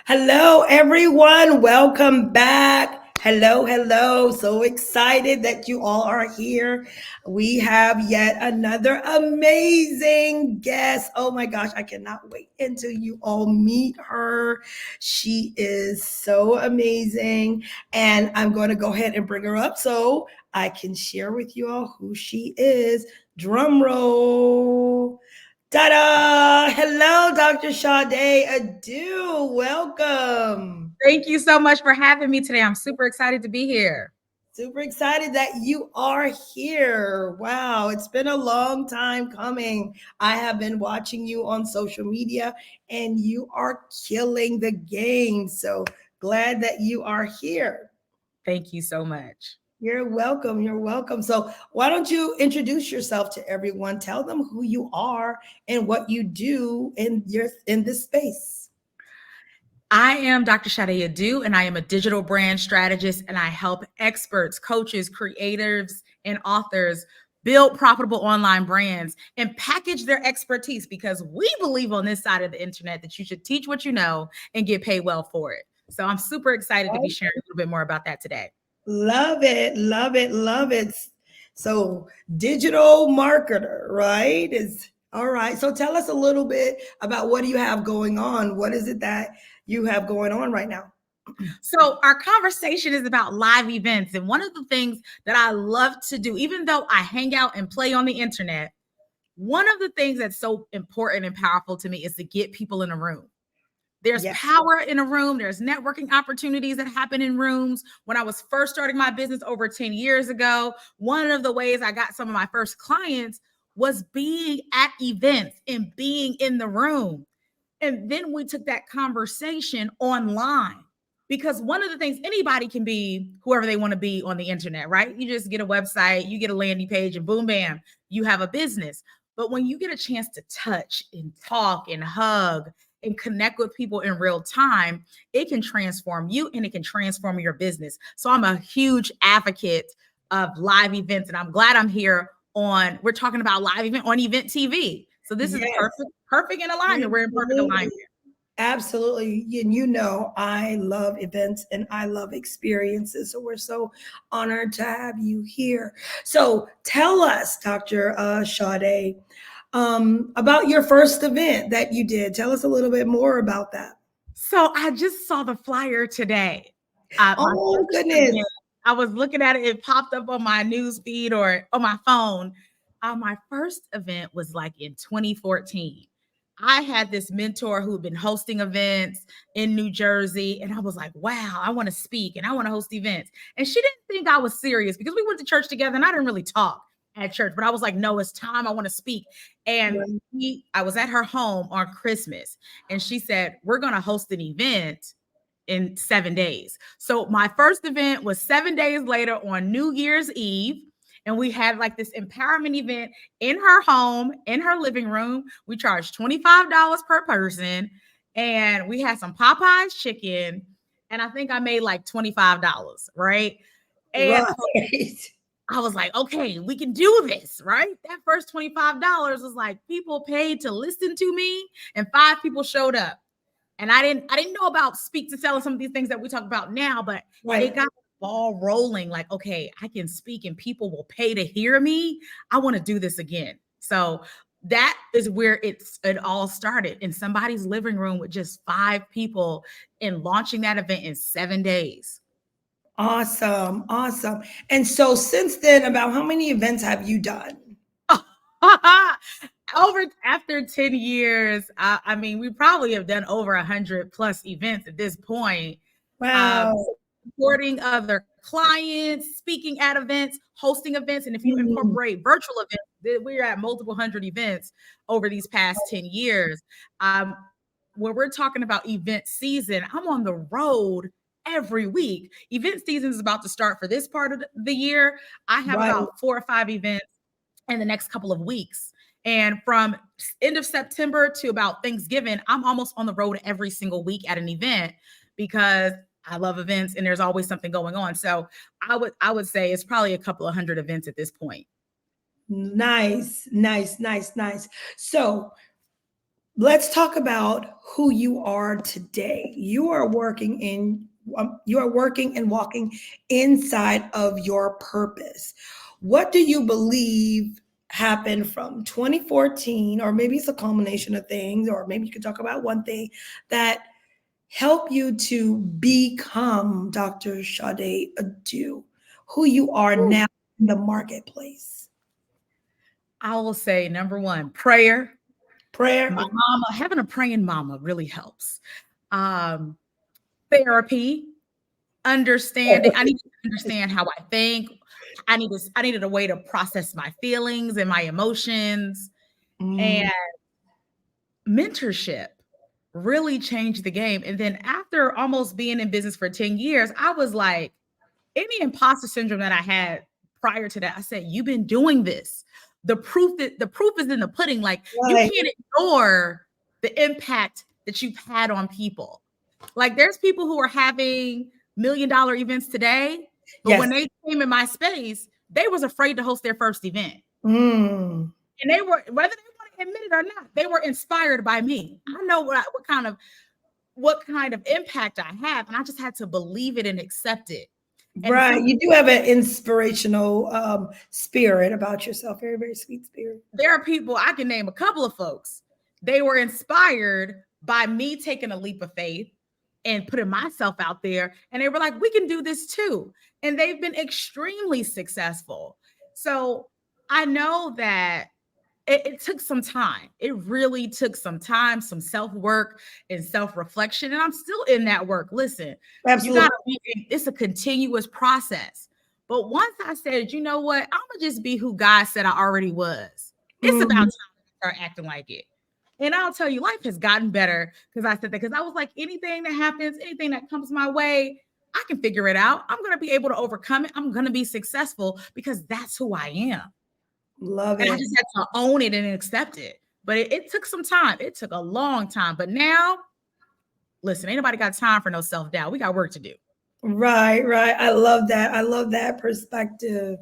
Hello, everyone. Welcome back. Hello, hello. So excited that you all are here. We have yet another amazing guest. Oh my gosh, I cannot wait until you all meet her. She is so amazing. And I'm going to go ahead and bring her up so I can share with you all who she is. Drum roll. Ta-da! Hello, Dr. Shadé Adu. Welcome. Thank you so much for having me today. I'm super excited to be here. Super excited that you are here. Wow, it's been a long time coming. I have been watching you on social media and you are killing the game. So glad that you are here. Thank you so much. You're welcome. You're welcome. So, why don't you introduce yourself to everyone? Tell them who you are and what you do in this space. I am Dr. Shadé Adu, and I am a digital brand strategist, and I help experts, coaches, creators, and authors build profitable online brands and package their expertise because we believe on this side of the internet that you should teach what you know and get paid well for it. So I'm super excited to be sharing a little bit more about that today. Love it, love it, love it. So, digital marketer, right? Is all right. So, tell us a little bit about what do you have going on? What is it that you have going on right now? So, our conversation is about live events. And one of the things that I love to do, even though I hang out and play on the internet, one of the things that's so important and powerful to me is to get people in a room. There's Yes. power in a room. There's networking opportunities that happen in rooms. When I was first starting my business over 10 years ago, one of the ways I got some of my first clients was being at events and being in the room. And then we took that conversation online because one of the things anybody can be whoever they want to be on the internet, right? You just get a website, you get a landing page, and boom, bam, you have a business. But when you get a chance to touch and talk and hug and connect with people in real time, it can transform you and it can transform your business. So I'm a huge advocate of live events, and I'm glad I'm here we're talking about live event on Event TV. So this is Yes. perfect in alignment. We're in perfect alignment. Absolutely. And I love events and I love experiences. So we're so honored to have you here. So tell us, Dr. Sade, about your first event that you did. Tell us a little bit more about that. So I just saw the flyer today. My Oh, first goodness. event, I was looking at it, it popped up on my news feed or on my phone. My first event was like in 2014. I had this mentor who had been hosting events in New Jersey, and I was like, wow, I want to speak and I want to host events. And she didn't think I was serious because we went to church together and I didn't really talk at church, but I was like, no, it's time. I want to speak. And I was at her home on Christmas, and she said, we're going to host an event in 7 days. So my first event was 7 days later on New Year's Eve. And we had like this empowerment event in her home, in her living room. We charged $25 per person. And we had some Popeyes chicken. And I think I made like $25, right? And Right. I was like, okay, we can do this, right? That first $25 was like people paid to listen to me, and 5 people showed up. And I didn't know about speak to sell and some of these things that we talk about now, but it Right. got the ball rolling like, okay, I can speak and people will pay to hear me. I want to do this again. So that is where it all started in somebody's living room with just 5 people and launching that event in 7 days. Awesome. Awesome. And so since then, about how many events have you done? Over after 10 years, I mean, we probably have done over 100 plus events at this point. Um, Wow. Supporting other clients, speaking at events, hosting events. And if you Mm. incorporate virtual events, we're at multiple hundred events over these past 10 years. When we're talking about event season, I'm on the road every week. Event season is about to start for this part of the year. I have Right. about 4 or 5 events in the next couple of weeks. And from end of September to about Thanksgiving, I'm almost on the road every single week at an event because I love events and there's always something going on. So I would say it's probably a couple of hundred events at this point. Nice, nice, nice, nice. So let's talk about who you are today. You are working and walking inside of your purpose. What do you believe happened from 2014, or maybe it's a culmination of things, or maybe you could talk about one thing that helped you to become Dr. Shadé Adu, who you are Whew. now in the marketplace? I will say number one, prayer. Prayer. My mama, having a praying mama really helps. Um, Therapy, understanding. I need to understand how I think. I needed a way to process my feelings and my emotions. And Mm, mentorship really changed the game. And then after almost being in business for 10 years, I was like, any imposter syndrome that I had prior to that, I said, you've been doing this. The proof is in the pudding. Like you right. can't ignore the impact that you've had on people. Like there's people who are having $1 million events today, but Yes. when they came in my space, they was afraid to host their first event. Mm, And they were, whether they want to admit it or not, they were inspired by me. I know what kind of impact I have, and I just had to believe it and accept it. And right. some You do have an inspirational spirit about yourself. Very, very sweet spirit. there are people, I can name a couple of folks. They were inspired by me taking a leap of faith and putting myself out there, and they were like, we can do this too. And they've been extremely successful. So I know that it took some time. It really took some time, some self work and self reflection. And I'm still in that work. Listen, you got Absolutely. to be, it's a continuous process. But once I said, you know what, I'm going to just be who God said I already was, it's about time Mm, to start acting like it. And I'll tell you, life has gotten better because I said that, because I was like, anything that happens, anything that comes my way, I can figure it out. I'm going to be able to overcome it. I'm going to be successful because that's who I am. love And I it. just had to own it and accept it. But it took some time. It took a long time. But now, listen, ain't nobody got time for no self doubt. We got work to do. Right, right. I love that. I love that perspective.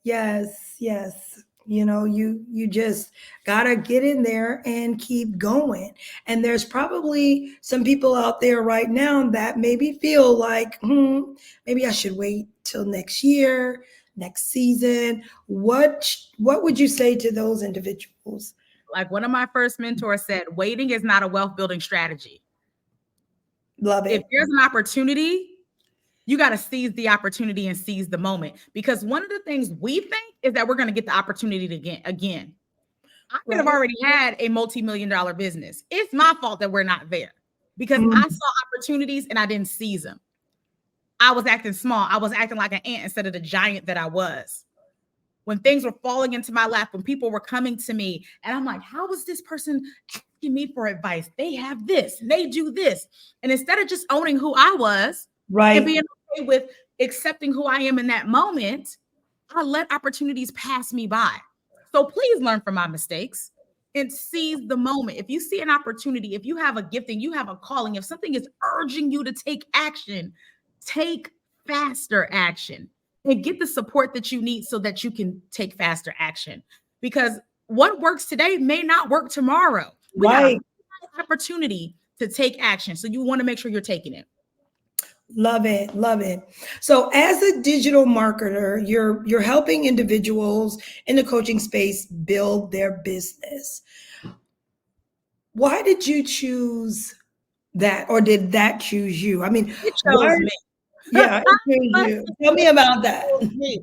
Yes, yes. You just gotta get in there and keep going. And there's probably some people out there right now that maybe feel like, maybe I should wait till next year, next season. What would you say to those individuals? Like one of my first mentors said, waiting is not a wealth building strategy. Love If it. there's an opportunity, you got to seize the opportunity and seize the moment. Because one of the things we think is that we're going to get the opportunity to get again. I could have Right. already had a multi-million-dollar business. It's my fault that we're not there because I Mm, saw opportunities and I didn't seize them. I was acting small. I was acting like an ant instead of the giant that I was. When things were falling into my lap, when people were coming to me, and I'm like, how is this person asking me for advice? They have this, and they do this. And instead of just owning who I was and right. being okay with accepting who I am in that moment, I let opportunities pass me by. So please learn from my mistakes and seize the moment. If you see an opportunity, if you have a gifting, you have a calling, if something is urging you to take action, take faster action and get the support that you need so that you can take faster action. Because what works today may not work tomorrow. We got a Right. opportunity to take action. So you want to make sure you're taking it. Love it, love it. So as a digital marketer, you're helping individuals in the coaching space build their business. Why did you choose that, or did that choose you? I mean, It why? chose me. Yeah, it chose you. Tell me about that. Me.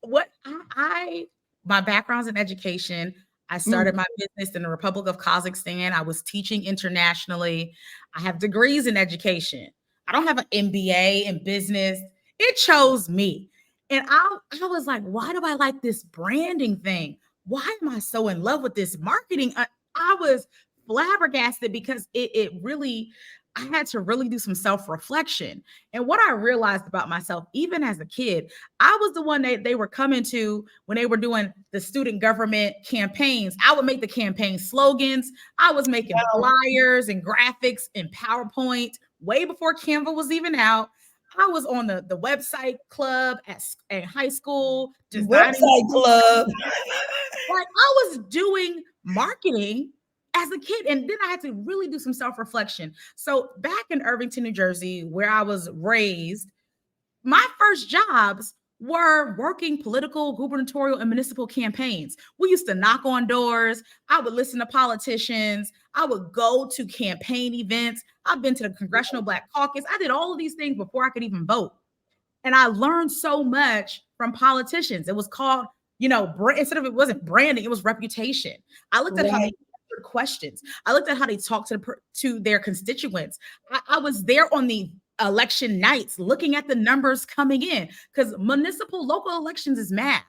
What I my background's in education. I Mm, started my business in the Republic of Kazakhstan. I was teaching internationally. I have degrees in education. I don't have an MBA in business. It chose me. And I was like, why do I like this branding thing? Why am I so in love with this marketing? I was flabbergasted because it really, I had to really do some self reflection. And what I realized about myself, even as a kid, I was the one that they were coming to when they were doing the student government campaigns. I would make the campaign slogans. I was making wow. flyers and graphics and PowerPoint way before Canva was even out. I was on the website club at high school, designing. Website club. Like I was doing marketing as a kid. And then I had to really do some self-reflection. So back in Irvington, New Jersey, where I was raised, my first jobs were working political, gubernatorial, and municipal campaigns. We used to knock on doors. I would listen to politicians. I would go to campaign events. I've been to the Congressional Black Caucus. I did all of these things before I could even vote. And I learned so much from politicians. It was called, instead of, it wasn't branding, it was reputation. I looked at how they Right. answered questions. I looked at how they talked to their constituents. I was there on the election nights looking at the numbers coming in, because municipal local elections is math.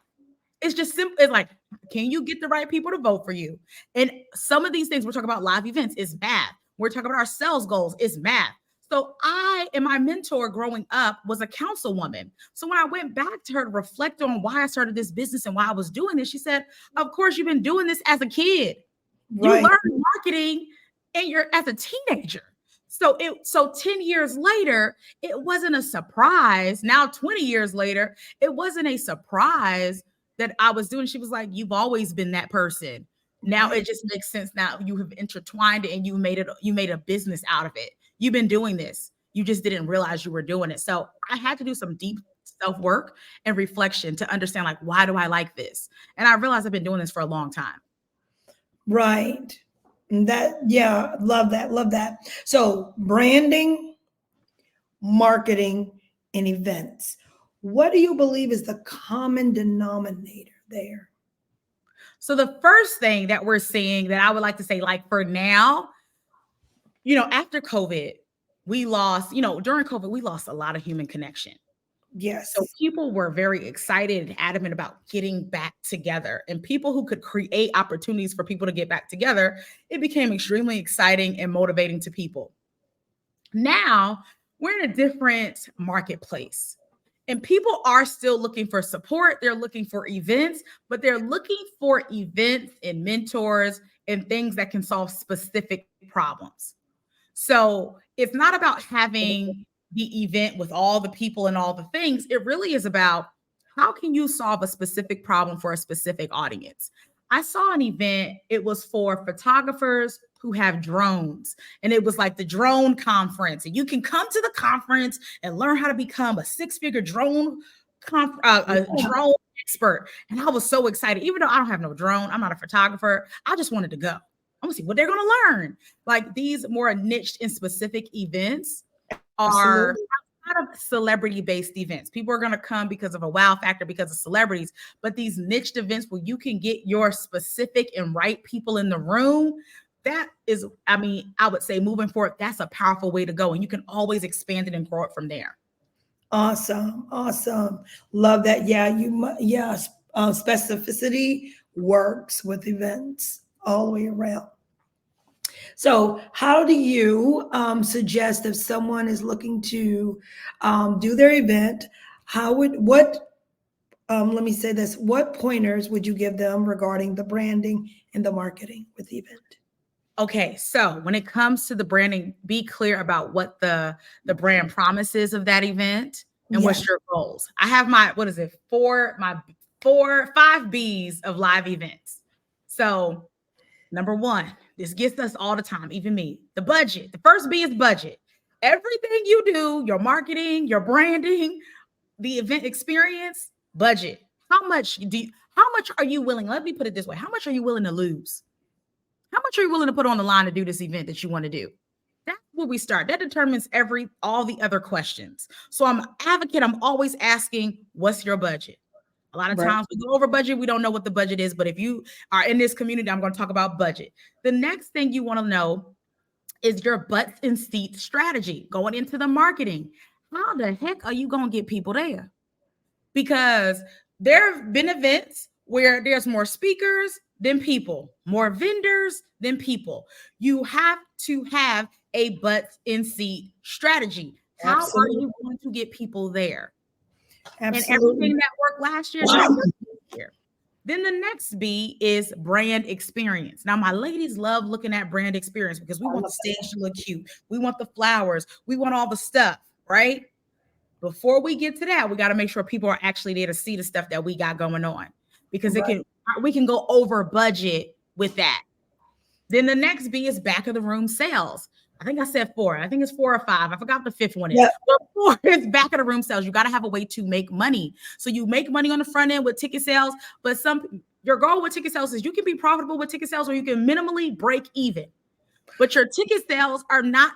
It's just simple. It's like, can you get the right people to vote for you? And some of these things we're talking about, live events, is math. We're talking about our sales goals, is math. So I and my mentor growing up was a councilwoman. So when I went back to her to reflect on why I started this business and why I was doing this, she said, of course, you've been doing this as a kid. You Right. learned marketing and you're as a teenager. So 10 years later, it wasn't a surprise. Now 20 years later, it wasn't a surprise that I was doing. She was like, you've always been that person. Now Right. it just makes sense. Now you have intertwined it and you made a business out of it. You've been doing this. You just didn't realize you were doing it. So I had to do some deep self-work and reflection to understand, like, why do I like this? And I realized I've been doing this for a long time. Right. And that, yeah, love that. Love that. So, branding, marketing, and events. What do you believe is the common denominator there? So the first thing that we're seeing that I would like to say, like, for now, after COVID, we lost, during COVID, we lost a lot of human connection. So Yes. people were very excited and adamant about getting back together, and people who could create opportunities for people to get back together, it became extremely exciting and motivating to people. Now we're in a different marketplace. And people are still looking for support. They're looking for events, but they're looking for events and mentors and things that can solve specific problems. So it's not about having the event with all the people and all the things. It really is about, how can you solve a specific problem for a specific audience? I saw an event, it was for photographers who have drones, and it was like the drone conference. And you can come to the conference and learn how to become a six-figure a Yeah. drone expert. And I was so excited. Even though I don't have no drone, I'm not a photographer, I just wanted to go. I want to see what they're going to learn. Like, these more niched and specific events are Absolutely. kind of celebrity-based events. People are going to come because of a wow factor, because of celebrities. But these niched events where you can get your specific and right people in the room, that is, I would say, moving forward, that's a powerful way to go. And you can always expand it and grow it from there. Awesome. Awesome. Love that. Yeah. Yes. Specificity works with events all the way around. So, how do you suggest if someone is looking to do their event? Let me say this, what pointers would you give them regarding the branding and the marketing with the event? Okay, so when it comes to the branding, be clear about what the brand promises of that event and Yeah. what's your goals. I have my, what is it, five B's of live events. So number one, this gets us all the time, even me, the budget. The first B is budget. Everything you do, your marketing, your branding, the event experience, budget. How much are you willing? Let me put it this way. How much are you willing to lose? How much are you willing to put on the line to do this event that you want to do? That's where we start. That determines all the other questions. So I'm an advocate. I'm always asking, what's your budget? A lot of Right. times we go over budget. We don't know what the budget is. But if you are in this community, I'm going to talk about budget. The next thing you want to know is your butts and seats strategy going into the marketing. How the heck are you going to get people there? Because there have been events where there's more speakers than people, more vendors than people. You have to have a butts in seat strategy. How are Absolutely. you going to get people there? And Absolutely. everything that worked last year didn't work this year. Then the next B is brand experience. Now, my ladies love looking at brand experience because we I want love the stage to look cute. We want the flowers. We want all the stuff, right? Before we get to that, we got to make sure people are actually there to see the stuff that we got going on, because that. Right. we can go over budget with that. Then the next B is back of the room sales. I think I said four. I think it's four or five. I forgot the fifth one is. Yeah, But four is back of the room sales. You got to have a way to make money. So you make money on the front end with ticket sales, but your goal with ticket sales is you can be profitable with ticket sales or you can minimally break even. But your ticket sales are not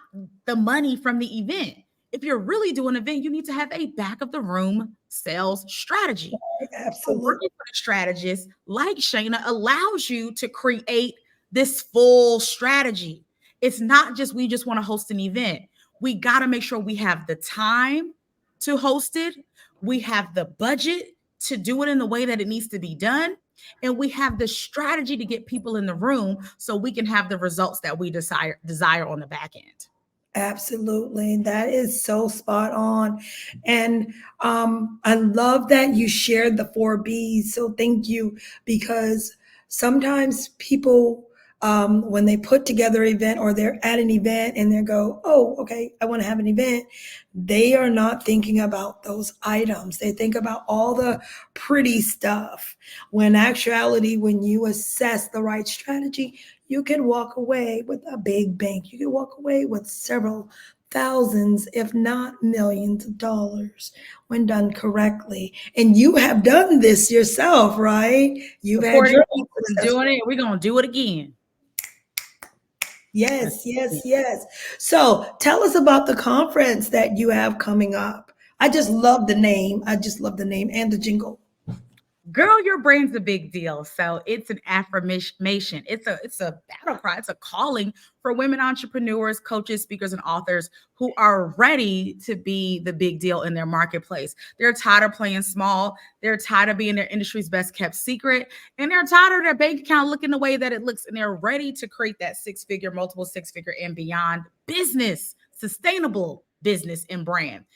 the money from the event. If you're really doing an event, you need to have a back of the room sales strategy. So absolutely. working with a strategist like Shayna allows you to create this full strategy. It's not just we just want to host an event. We got to make sure we have the time to host it. We have the budget to do it in the way that it needs to be done. And we have the strategy to get people in the room so we can have the results that we desire on the back end. Absolutely. That is so spot on. And I love that you shared the four B's. So thank you, because sometimes people, when they put together an event or they're at an event and they go, oh, okay, I want to have an event, they are not thinking about those items. They think about all the pretty stuff. When actuality, when you assess the right strategy, you can walk away with a big bank. You can walk away with several thousands, if not millions of dollars when done correctly. And you have done this yourself, right? You've had Supporting your own people and success. doing it, we're going to do it again. Yes, yes, yes. So tell us about the conference that you have coming up. I just love the name. I just love the name and the jingle. Girl, your brain's a big deal. So it's an affirmation. It's a battle cry. It's a calling for women entrepreneurs, coaches, speakers, and authors who are ready to be the big deal in their marketplace. They're tired of playing small. They're tired of being their industry's best kept secret. And they're tired of their bank account looking the way that it looks. And they're ready to create that six-figure, multiple six-figure, and beyond business, sustainable business and brand.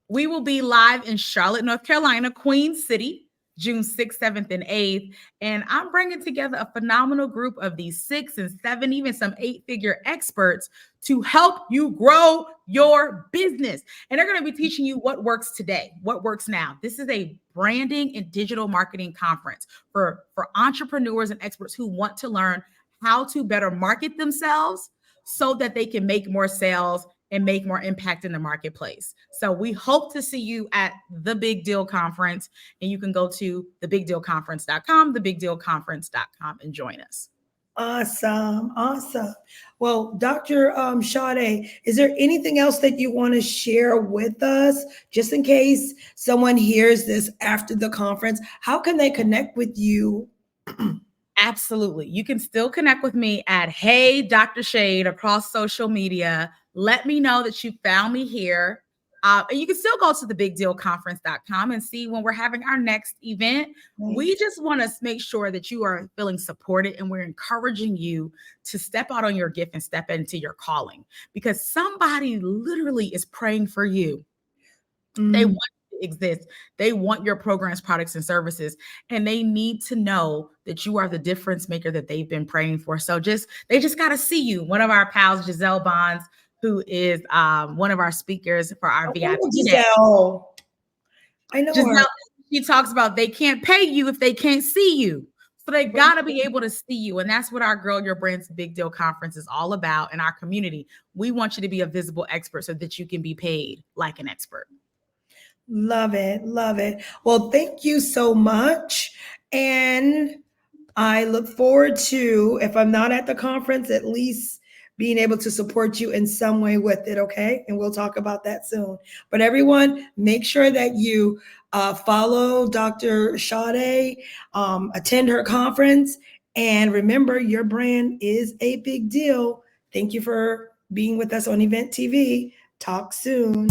We will be live in Charlotte, North Carolina, Queen City, June 6th, 7th, and 8th. And I'm bringing together a phenomenal group of these 6 and 7, even some 8-figure experts to help you grow your business. And they're going to be teaching you what works today, what works now. This is a branding and digital marketing conference for entrepreneurs and experts who want to learn how to better market themselves so that they can make more sales and make more impact in the marketplace. So we hope to see you at the Big Deal Conference, and you can go to thebigdealconference.com, and join us. Awesome, awesome. Well, Dr. Shadé, is there anything else that you want to share with us, just in case someone hears this after the conference? How can they connect with you? Absolutely. You can still connect with me at Hey Dr. Shade across social media. Let me know that you found me here. And you can still go to thebigdealconference.com and see when we're having our next event. We just want to make sure that you are feeling supported, and we're encouraging you to step out on your gift and step into your calling, because somebody literally is praying for you. They want you to exist. They want your programs, products, and services, and they need to know that you are the difference maker that they've been praying for. So they just got to see you. One of our pals, Giselle Bonds, who is one of our speakers for our VIP day. Giselle. I know her. Giselle, she talks about they can't pay you if they can't see you. So they got to be able to see you. And that's what our Girl Your Brand's Big Deal Conference is all about in our community. We want you to be a visible expert so that you can be paid like an expert. Love it. Love it. Well, thank you so much. And I look forward to, if I'm not at the conference, at least being able to support you in some way with it. Okay. And we'll talk about that soon. But everyone, make sure that you follow Dr. Shadé, attend her conference. And remember, your brand is a big deal. Thank you for being with us on Event TV. Talk soon.